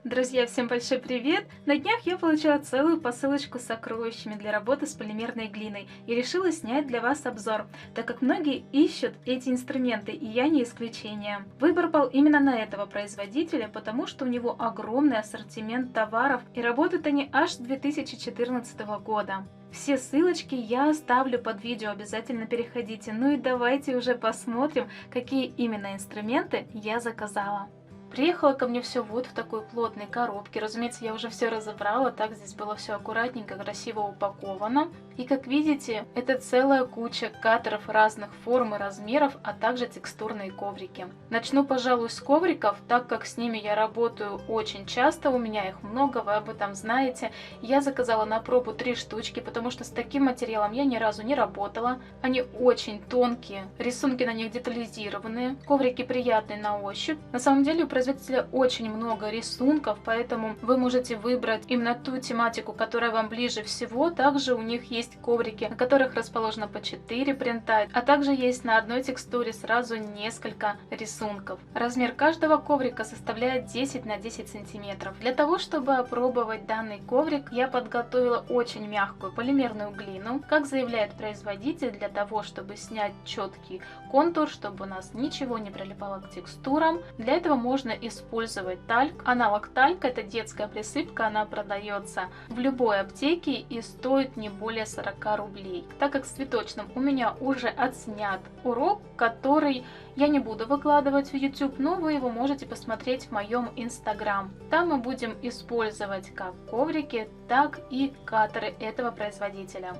Друзья, всем большой привет! На днях я получила целую посылочку с сокровищами для работы с полимерной глиной и решила снять для вас обзор, так как многие ищут эти инструменты, и я не исключение. Выбор пал именно на этого производителя, потому что у него огромный ассортимент товаров и работают они аж с 2014 года. Все ссылочки я оставлю под видео, обязательно переходите. Ну и давайте уже посмотрим, какие именно инструменты я заказала. Приехало ко мне все вот в такой плотной коробке. Разумеется, я уже все разобрала, так здесь было все аккуратненько, красиво упаковано. И как видите, это целая куча катеров разных форм и размеров, а также текстурные коврики. Начну, пожалуй, с ковриков, так как с ними я работаю очень часто, у меня их много, вы об этом знаете. Я заказала на пробу 3 штучки, потому что с таким материалом я ни разу не работала. Они очень тонкие, рисунки на них детализированные, коврики приятные на ощупь. На самом деле у производителя очень много рисунков, поэтому вы можете выбрать именно ту тематику, которая вам ближе всего. Также у них есть коврики, на которых расположено по 4 принта, а также есть на одной текстуре сразу несколько рисунков. Размер каждого коврика составляет 10 на 10 сантиметров. Для того, чтобы опробовать данный коврик, я подготовила очень мягкую полимерную глину. Как заявляет производитель, для того, чтобы снять четкий контур, чтобы у нас ничего не прилипало к текстурам, для этого можно использовать тальк. Аналог талька — это детская присыпка, она продается в любой аптеке и стоит не более 40 рублей. Так как с цветочным у меня уже отснят урок, который я не буду выкладывать в YouTube, но вы его можете посмотреть в моем Instagram. Там мы будем использовать как коврики, так и катеры этого производителя.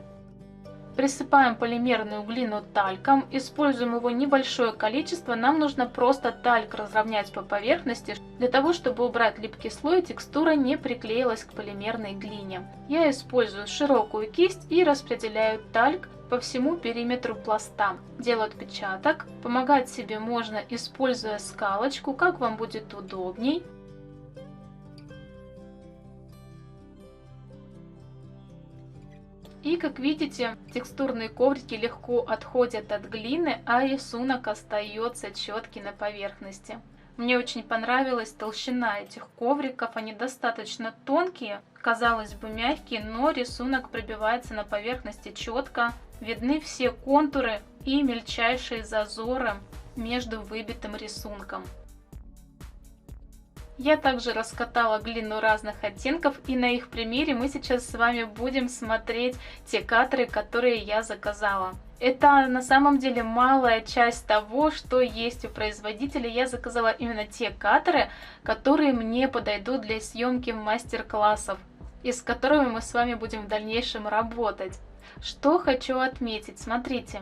Присыпаем полимерную глину тальком, используем его небольшое количество, нам нужно просто тальк разровнять по поверхности, для того, чтобы убрать липкий слой, текстура не приклеилась к полимерной глине. Я использую широкую кисть и распределяю тальк по всему периметру пласта. Делаю отпечаток, помогать себе можно, используя скалочку, как вам будет удобней. И как видите, текстурные коврики легко отходят от глины, а рисунок остается четкий на поверхности. Мне очень понравилась толщина этих ковриков, они достаточно тонкие, казалось бы мягкие, но рисунок пробивается на поверхности четко, видны все контуры и мельчайшие зазоры между выбитым рисунком. Я также раскатала глину разных оттенков, и на их примере мы сейчас с вами будем смотреть те катеры, которые я заказала. Это на самом деле малая часть того, что есть у производителя. Я заказала именно те катеры, которые мне подойдут для съемки мастер-классов, и с которыми мы с вами будем в дальнейшем работать. Что хочу отметить, смотрите,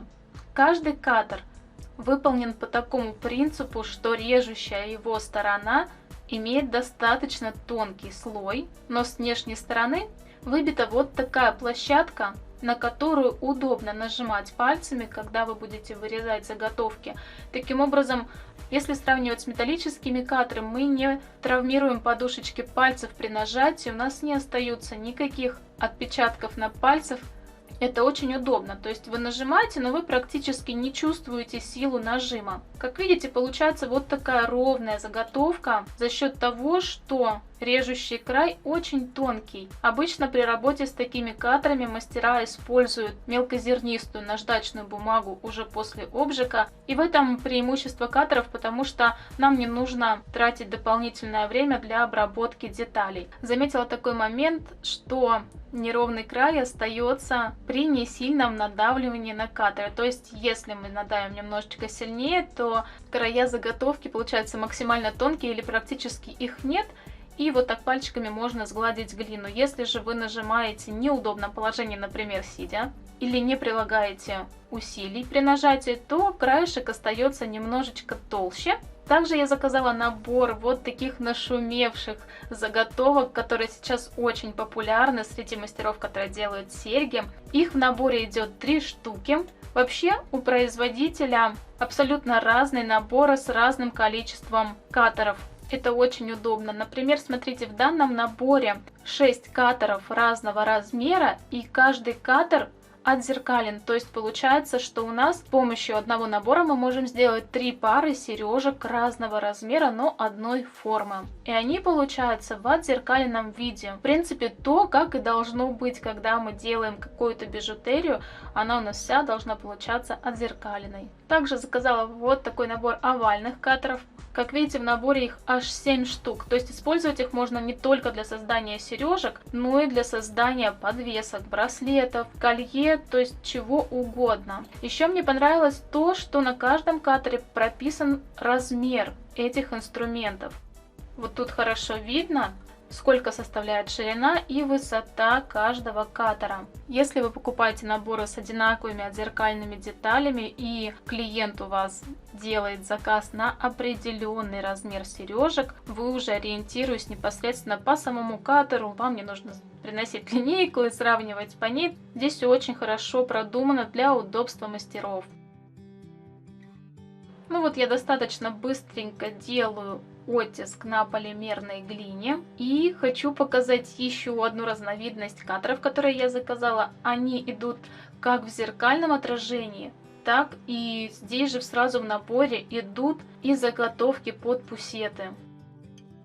каждый катер выполнен по такому принципу, что режущая его сторона имеет достаточно тонкий слой, но с внешней стороны выбита вот такая площадка, на которую удобно нажимать пальцами, когда вы будете вырезать заготовки. Таким образом, если сравнивать с металлическими катерами, мы не травмируем подушечки пальцев при нажатии, у нас не остается никаких отпечатков на пальцах. Это очень удобно, то есть вы нажимаете, но вы практически не чувствуете силу нажима. Как видите, получается вот такая ровная заготовка за счет того, что режущий край очень тонкий. Обычно при работе с такими катерами мастера используют мелкозернистую наждачную бумагу уже после обжига. И в этом преимущество катеров, потому что нам не нужно тратить дополнительное время для обработки деталей. Заметила такой момент, что неровный край остается при несильном надавливании на катер. То есть, если мы надавим немножечко сильнее, то края заготовки получаются максимально тонкие или практически их нет. И вот так пальчиками можно сгладить глину. Если же вы нажимаете в неудобном положении, например, сидя, или не прилагаете усилий при нажатии, то краешек остается немножечко толще. Также я заказала набор вот таких нашумевших заготовок, которые сейчас очень популярны среди мастеров, которые делают серьги. Их в наборе идет 3 штуки. Вообще у производителя абсолютно разные наборы с разным количеством катеров. Это очень удобно. Например, смотрите, в данном наборе 6 катеров разного размера, и каждый катер отзеркален. То есть получается, что у нас с помощью одного набора мы можем сделать 3 пары сережек разного размера, но одной формы. И они получаются в отзеркаленном виде. В принципе, то, как и должно быть, когда мы делаем какую-то бижутерию, она у нас вся должна получаться отзеркаленной. Также заказала вот такой набор овальных катеров. Как видите, в наборе их аж 7 штук. То есть использовать их можно не только для создания сережек, но и для создания подвесок, браслетов, колье, то есть чего угодно. Еще мне понравилось то, что на каждом катере прописан размер этих инструментов. Вот тут хорошо видно, сколько составляет ширина и высота каждого катера. Если вы покупаете наборы с одинаковыми отзеркальными деталями и клиент у вас делает заказ на определенный размер сережек, вы уже ориентируясь непосредственно по самому катеру, вам не нужно приносить линейку и сравнивать по ней. Здесь все очень хорошо продумано для удобства мастеров. Ну вот я достаточно быстренько делаю оттиск на полимерной глине. И хочу показать еще одну разновидность катеров, которые я заказала. Они идут как в зеркальном отражении, так и здесь же сразу в наборе идут и заготовки под пусеты.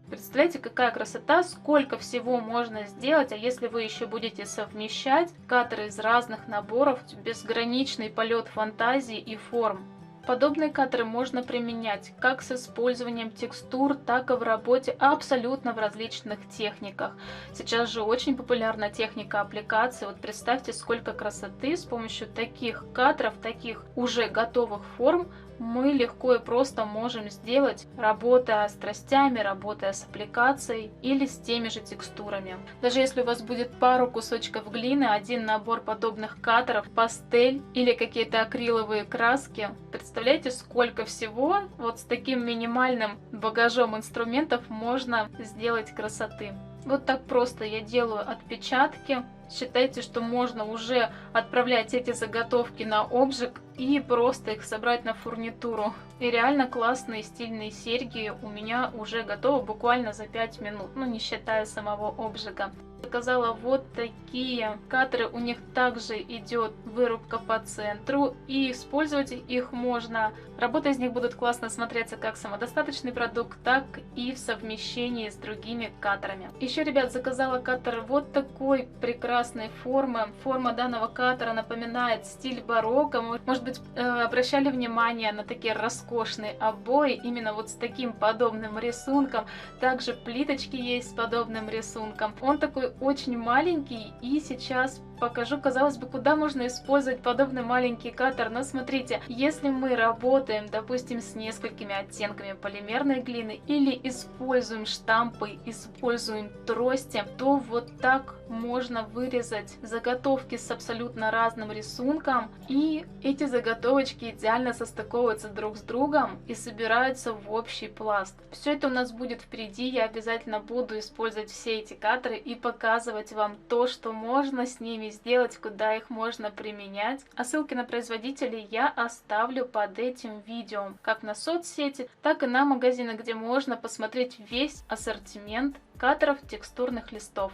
Представляете, какая красота, сколько всего можно сделать, а если вы еще будете совмещать катеры из разных наборов, безграничный полет фантазии и форм. Подобные катеры можно применять как с использованием текстур, так и в работе абсолютно в различных техниках. Сейчас же очень популярна техника аппликации. Вот представьте, сколько красоты с помощью таких катеров, таких уже готовых форм мы легко и просто можем сделать, работая с тростями, работая с аппликацией или с теми же текстурами. Даже если у вас будет пару кусочков глины, один набор подобных катеров, пастель или какие-то акриловые краски, представляете, сколько всего вот с таким минимальным багажом инструментов можно сделать красоты. Вот так просто я делаю отпечатки. Считайте, что можно уже отправлять эти заготовки на обжиг и просто их собрать на фурнитуру. И реально классные стильные серьги у меня уже готовы буквально за 5 минут, ну не считая самого обжига. Заказала вот такие катеры, у них также идет вырубка по центру, и использовать их можно. Работы из них будут классно смотреться как самодостаточный продукт, так и в совмещении с другими катерами. Еще, ребят, заказала катер вот такой прекрасной формы. Форма данного катера напоминает стиль барокко. Может быть, обращали внимание на такие роскошные обои, именно вот с таким подобным рисунком. Также плиточки есть с подобным рисунком. Он такой очень маленький, и сейчас покажу, казалось бы, куда можно использовать подобный маленький катер. Но смотрите, если мы работаем, допустим, с несколькими оттенками полимерной глины или используем штампы, используем трости, то вот так можно вырезать заготовки с абсолютно разным рисунком, и эти заготовочки идеально состыковываются друг с другом и собираются в общий пласт. Все это у нас будет впереди, я обязательно буду использовать все эти катеры и показывать вам то, что можно с ними сделать, куда их можно применять. А ссылки на производителей я оставлю под этим видео, как на соцсети, так и на магазины, где можно посмотреть весь ассортимент катеров текстурных листов.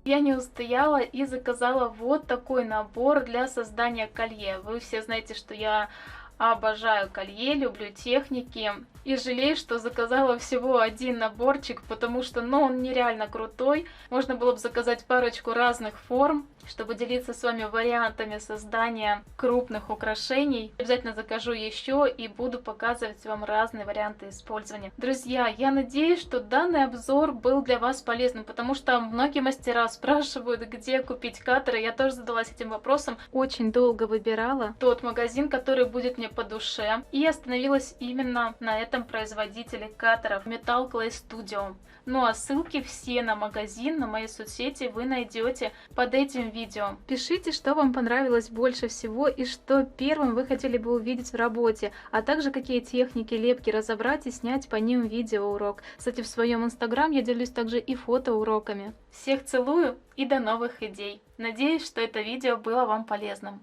Я не устояла и заказала вот такой набор для создания колье. Вы все знаете, что я обожаю колье, люблю техники. И жалею, что заказала всего один наборчик, потому что, он нереально крутой. Можно было бы заказать парочку разных форм, чтобы делиться с вами вариантами создания крупных украшений. Обязательно закажу еще и буду показывать вам разные варианты использования. Друзья, я надеюсь, что данный обзор был для вас полезным, потому что многие мастера спрашивают, где купить катеры. Я тоже задалась этим вопросом. Очень долго выбирала тот магазин, который будет мне по душе, и остановилась именно на этом производителе катеров Metal Clay Studio. Ну а ссылки все на магазин, на мои соцсети вы найдете под этим видео. Пишите, что вам понравилось больше всего и что первым вы хотели бы увидеть в работе, а также какие техники лепки разобрать и снять по ним видеоурок. Кстати, в своем инстаграм я делюсь также и фотоуроками. Всех целую и до новых идей. Надеюсь, что это видео было вам полезным.